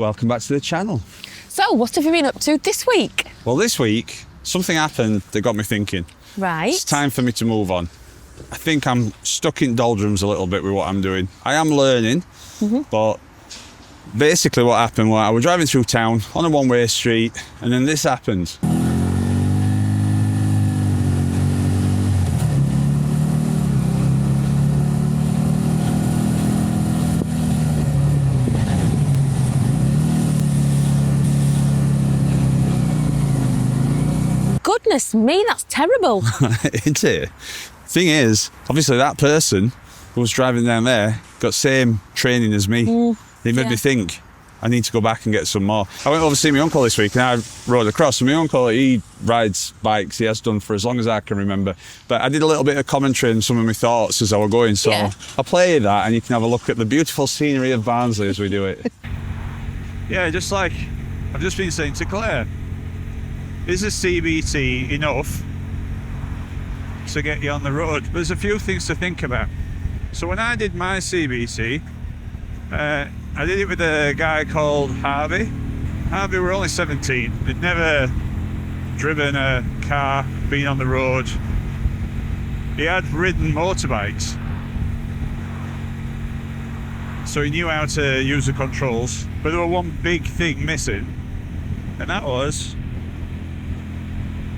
welcome back to the channel. So, what have you been up to this week? Well, this week, something happened that got me thinking. Right. It's time for me to move on. I think I'm stuck in doldrums a little bit with what I'm doing. I am learning, but basically what happened was I was driving through town on a one-way street, and then this happened. Goodness me, that's terrible. Isn't it? Thing is, obviously that person who was driving down there got same training as me. It made me think, I need to go back and get some more. I went over to see my uncle this week and I rode across. And my uncle, he rides bikes, he has done for as long as I can remember. But I did a little bit of commentary and some of my thoughts as I was going. So I'll play that and you can have a look at the beautiful scenery of Barnsley as we do it. Yeah, just like I've just been saying to Claire, is a CBT enough to get you on the road? There's a few things to think about. So when I did my CBT, I did it with a guy called Harvey. Harvey were only 17. He'd never driven a car, been on the road. He had ridden motorbikes. So he knew how to use the controls. But there was one big thing missing, and that was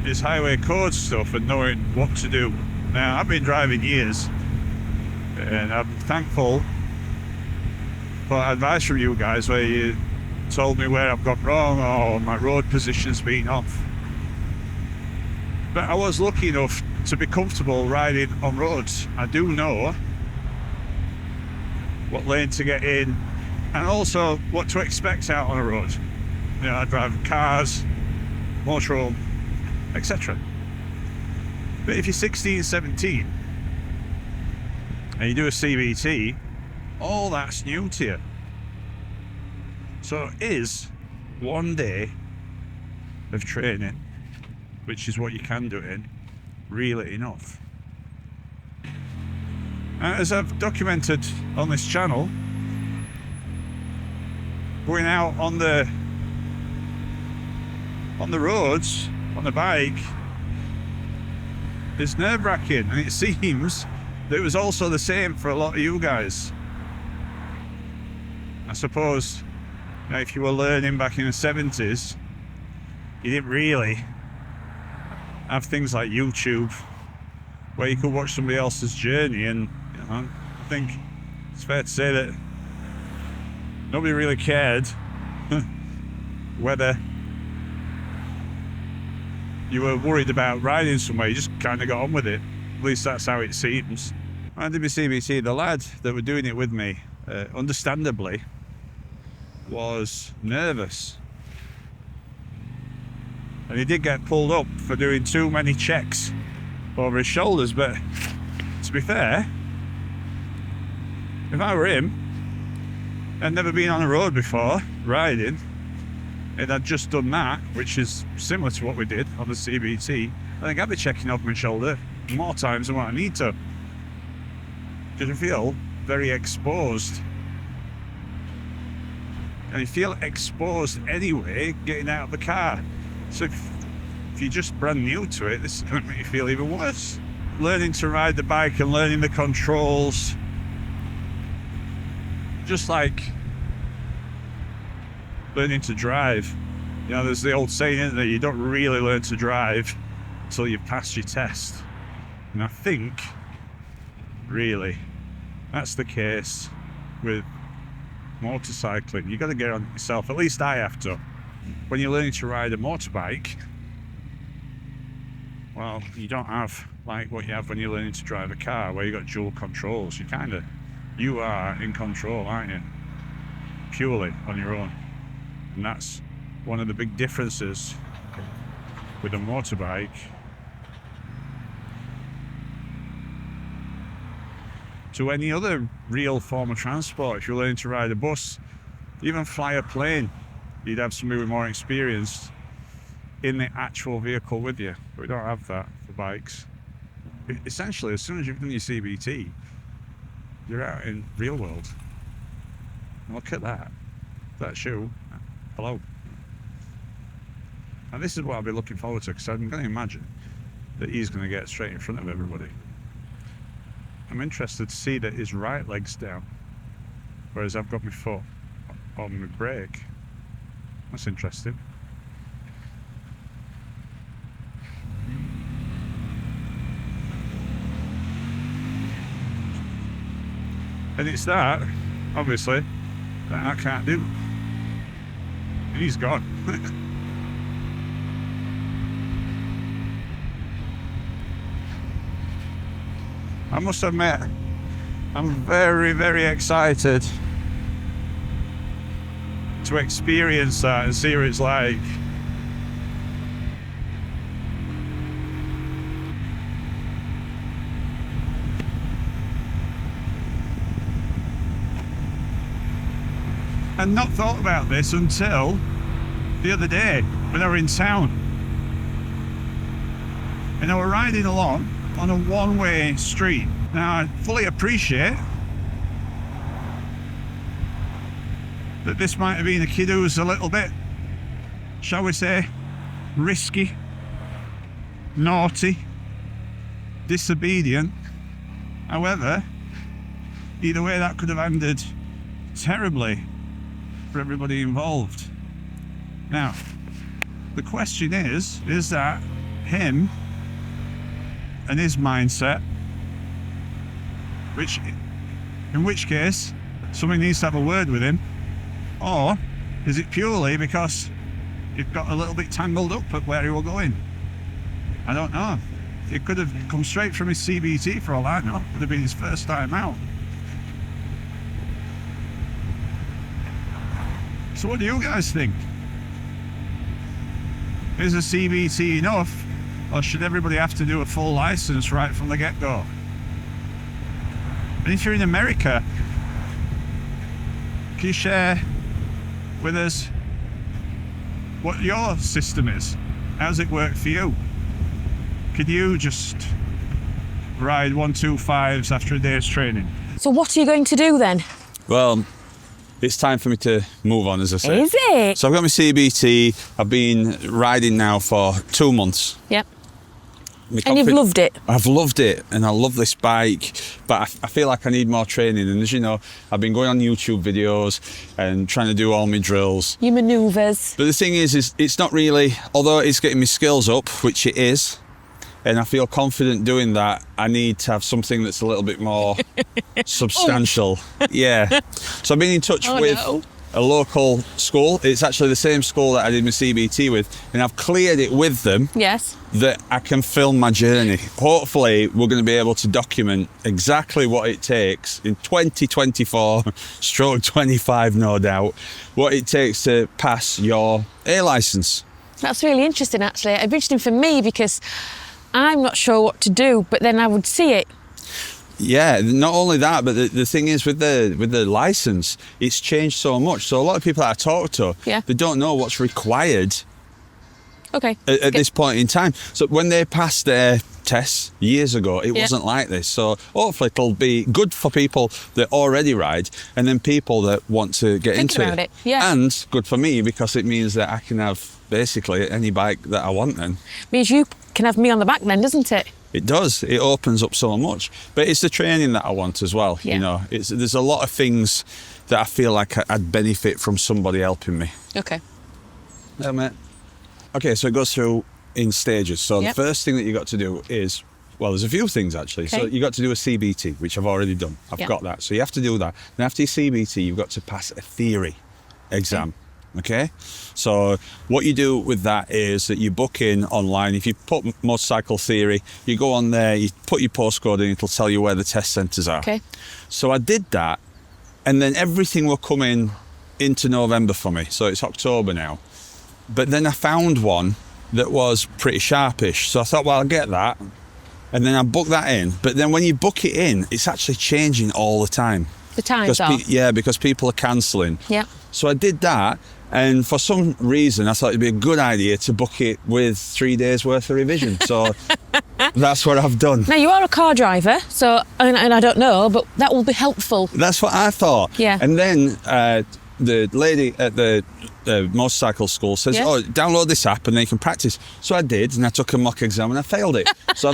his highway code stuff and knowing what to do. Now, I've been driving years, and I'm thankful for advice from you guys where you told me where I've got wrong or my road position's been off. But I was lucky enough to be comfortable riding on roads. I do know what lane to get in and also what to expect out on a road. You know, I drive cars, motorhome, etc. But if you're 16, 17 and you do a CBT, all that's new to you. So is one day of training, which is what you can do it in, really enough? As I've documented on this channel, going out on the roads on the bike is nerve-wracking, and it seems that it was also the same for a lot of you guys. I suppose, you know, if you were learning back in the 70s, you didn't really have things like YouTube where you could watch somebody else's journey, and you know, I think it's fair to say that nobody really cared whether you were worried about riding somewhere. You just kind of got on with it. At least that's how it seems. When I did my CBT, the lad that were doing it with me, understandably, was nervous. And he did get pulled up for doing too many checks over his shoulders. But to be fair, if I were him, I'd never been on a road before, riding, and I'd just done that, which is similar to what we did on the CBT, I think I'd be checking over my shoulder more times than what I need to. Because I feel very exposed. And you feel exposed anyway getting out of the car. So if you're just brand new to it, this is going to make you feel even worse. Learning to ride the bike and learning the controls, just like learning to drive. You know, there's the old saying, isn't there? You don't really learn to drive until you've passed your test. And I think, really, that's the case with motorcycling. You've got to get on it yourself. At least I have to. When you're learning to ride a motorbike, well, you don't have like what you have when you're learning to drive a car, where you've got dual controls. You are in control, aren't you? Purely on your own. And that's one of the big differences with a motorbike to any other real form of transport. If you're learning to ride a bus, even fly a plane, you'd have somebody with more experience in the actual vehicle with you. But we don't have that for bikes. Essentially, as soon as you've done your CBT, you're out in real world. And look at that shoe. Hello. And this is what I'll be looking forward to, because I'm going to imagine that he's going to get straight in front of everybody. I'm interested to see that his right leg's down, whereas I've got my foot on the brake. That's interesting. And it's that, obviously, that I can't do. And he's gone. I must admit, I'm very, very excited to experience that and see what it's like. And not thought about this until the other day when I were in town. And I were riding along on a one-way street. Now I fully appreciate that this might have been a kid who was a little bit, shall we say, risky, naughty, disobedient. However, either way that could have ended terribly for everybody involved. Now, the question is that him and his mindset, in which case somebody needs to have a word with him, or is it purely because it got a little bit tangled up at where he was going? I don't know. It could have come straight from his CBT for all I know. It would have been his first time out. So what do you guys think? Is a CBT enough, or should everybody have to do a full license right from the get-go? And if you're in America, can you share with us what your system is? How's it work for you? Could you just ride 125s after a day's training? So what are you going to do then? Well, it's time for me to move on, as I say. Is it? So I've got my CBT. I've been riding now for 2 months. Yep. And you've loved it? I've loved it, and I love this bike, but I feel like I need more training. And as you know, I've been going on YouTube videos and trying to do all my drills. Your manoeuvres. But the thing is it's not really, although it's getting my skills up, which it is, and I feel confident doing that, I need to have something that's a little bit more substantial. Yeah. So I've been in touch with a local school. It's actually the same school that I did my CBT with, and I've cleared it with them. Yes. That I can film my journey. Hopefully we're going to be able to document exactly what it takes in 2024/25, no doubt, what it takes to pass your A licence. That's really interesting, actually. It'd be interesting for me because I'm not sure what to do, but then I would see it. Yeah, not only that, but the thing is with the licence, it's changed so much. So a lot of people that I talk to, they don't know what's required at this point in time. So when they passed their tests years ago, it wasn't like this. So hopefully it'll be good for people that already ride, and then people that want to get into it. Yeah. And good for me, because it means that I can have basically any bike that I want then. Means you can have me on the back then, doesn't it? It does. It opens up so much. But it's the training that I want as well. Yeah. You know, there's a lot of things that I feel like I'd benefit from somebody helping me. Okay. Yeah, mate. Okay, so it goes through in stages. So the first thing that you got to do is, well, there's a few things actually. Okay. So you got to do a CBT, which I've already done. I've got that. So you have to do that. And after your CBT, you've got to pass a theory exam. Okay, so what you do with that is that you book in online. If you put motorcycle theory, you go on there, you put your postcode in, it'll tell you where the test centres are. Okay. So I did that, and then everything will come in into November for me. So it's October now. But then I found one that was pretty sharpish. So I thought, well, I'll get that. And then I booked that in. But then when you book it in, it's actually changing all the time. The times are? Because people are cancelling. Yeah. So I did that. And for some reason, I thought it'd be a good idea to book it with 3 days worth of revision. So that's what I've done. Now, you are a car driver, so, and I don't know, but that will be helpful. That's what I thought. Yeah. And then the lady at the motorcycle school says, Yeah. "Oh, download this app and then you can practice." So I did, and I took a mock exam and I failed it. So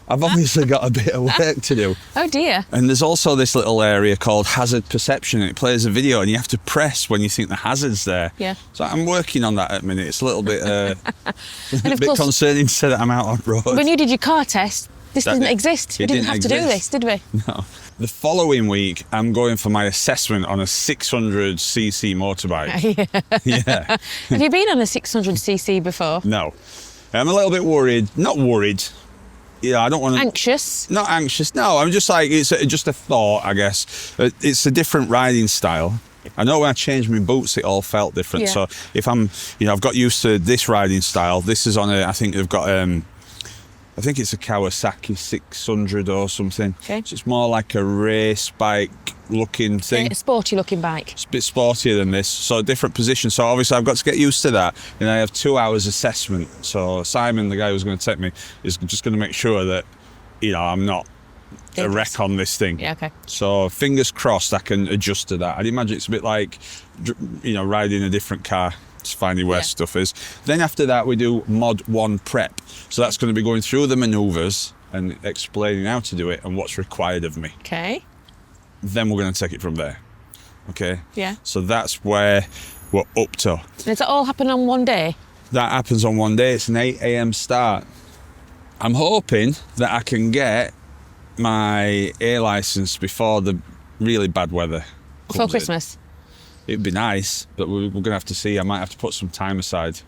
I've obviously got a bit of work to do. Oh dear. And there's also this little area called hazard perception. It plays a video and you have to press when you think the hazard's there. Yeah. So I'm working on that at the minute. It's a little bit, And a of bit course, concerning to say that I'm out on road. when you did your car test, this didn't exist. We it didn't didn't have to do exist. this, did we? No. The following week, I'm going for my assessment on a 600cc motorbike. Yeah. Have you been on a 600cc before? No. I'm a little bit worried. Not worried. Yeah, I don't want to... Anxious? Not anxious. No, I'm just like, it's just a thought, I guess. It's a different riding style. I know when I changed my boots, it all felt different. Yeah. So if I've got used to this riding style. This is on I think they've got, I think it's a Kawasaki 600 or something. Okay. So it's more like a race bike looking thing. A sporty looking bike. It's a bit sportier than this, so a different position. So obviously I've got to get used to that. And I have 2 hours assessment. So Simon, the guy who's going to take me, is just going to make sure that, I'm not a wreck on this thing. Yeah, okay. So fingers crossed I can adjust to that. I'd imagine it's a bit like, riding a different car. It's finding where stuff is. Then after that we do mod 1 prep. So that's going to be going through the manoeuvres and explaining how to do it and what's required of me. Okay. Then we're going to take it from there. Okay? Yeah. So that's where we're up to. Does it all happen on one day? That happens on one day. It's an 8 a.m. start. I'm hoping that I can get my A licence before the really bad weather Before comes in. Christmas? It'd be nice, but we're going to have to see. I might have to put some time aside.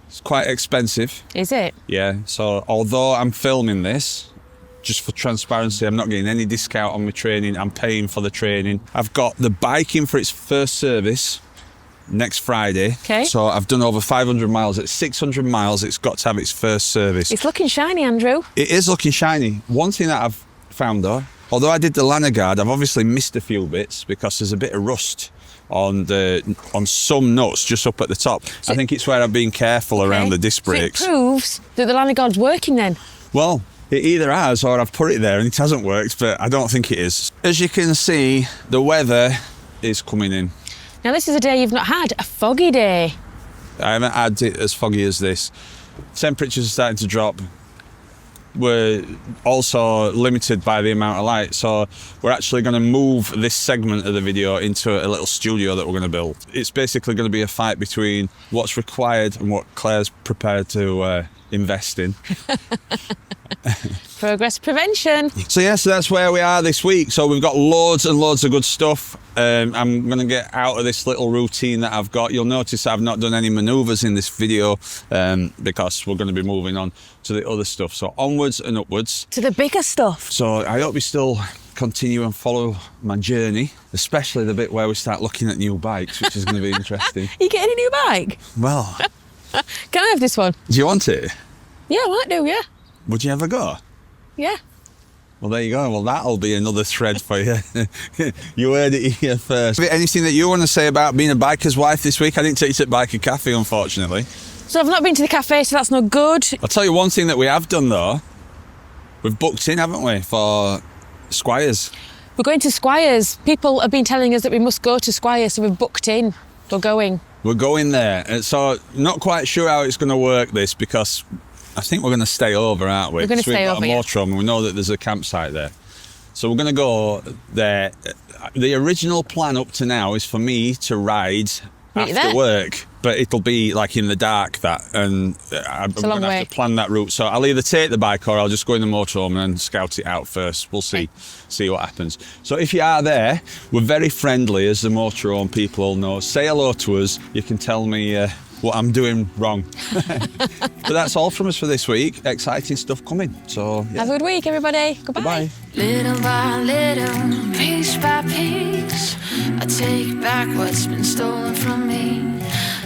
It's quite expensive. Is it? Yeah. So although I'm filming this, just for transparency, I'm not getting any discount on my training. I'm paying for the training. I've got the bike in for its first service next Friday. Okay. So I've done over 500 miles. At 600 miles, it's got to have its first service. It's looking shiny, Andrew. It is looking shiny. One thing that I've found though, although I did the lanyard guard, I've obviously missed a few bits because there's a bit of rust on some nuts just up at the top. I think it's where I've been careful around the disc brakes. So it proves that the lanyard guard's working then. Well, it either has or I've put it there and it hasn't worked, but I don't think it is. As you can see, the weather is coming in. Now this is a day you've not had, a foggy day. I haven't had it as foggy as this. Temperatures are starting to drop. We're also limited by the amount of light, so we're actually going to move this segment of the video into a little studio that we're going to build. It's basically going to be a fight between what's required and what Claire's prepared to invest in. Progress prevention. So that's where we are this week. So we've got loads and loads of good stuff. I'm going to get out of this little routine that I've got. You'll notice I've not done any manoeuvres in this video because we're going to be moving on to the other stuff. So onwards and upwards. To the bigger stuff. So I hope you still continue and follow my journey, especially the bit where we start looking at new bikes, which is going to be interesting. Are you getting a new bike? Well, Can I have this one? do you want it? Yeah, I might do, yeah. Would you ever go? Yeah. Well, there you go. Well, that'll be another thread for you. You heard it here first. Anything that you want to say about being a biker's wife this week? I didn't take you to Biker Cafe, unfortunately. So I've not been to the cafe, so that's no good. I'll tell you one thing that we have done, though. We've booked in, haven't we, for Squires? We're going to Squires. People have been telling us that we must go to Squires, so we've booked in. We're going. We're going there. And so, not quite sure how it's going to work, this, because I think we're going to stay over, aren't we? We're going to stay over, We've got a motorhome and we know that there's a campsite there. So we're going to go there. The original plan up to now is for me to ride after work, but it'll be like in the dark and I'm going to have to plan that route. So I'll either take the bike or I'll just go in the motorhome and scout it out first. We'll see what happens. So if you are there, we're very friendly, as the motorhome people all know. Say hello to us. You can tell me what I'm doing wrong. But that's all from us for this week. Exciting stuff coming. So Have a good week, everybody. Goodbye. Goodbye. Little by little, piece by piece, I take back what's been stolen from me.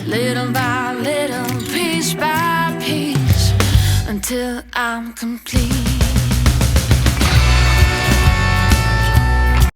Little by little, piece by piece, until I'm complete.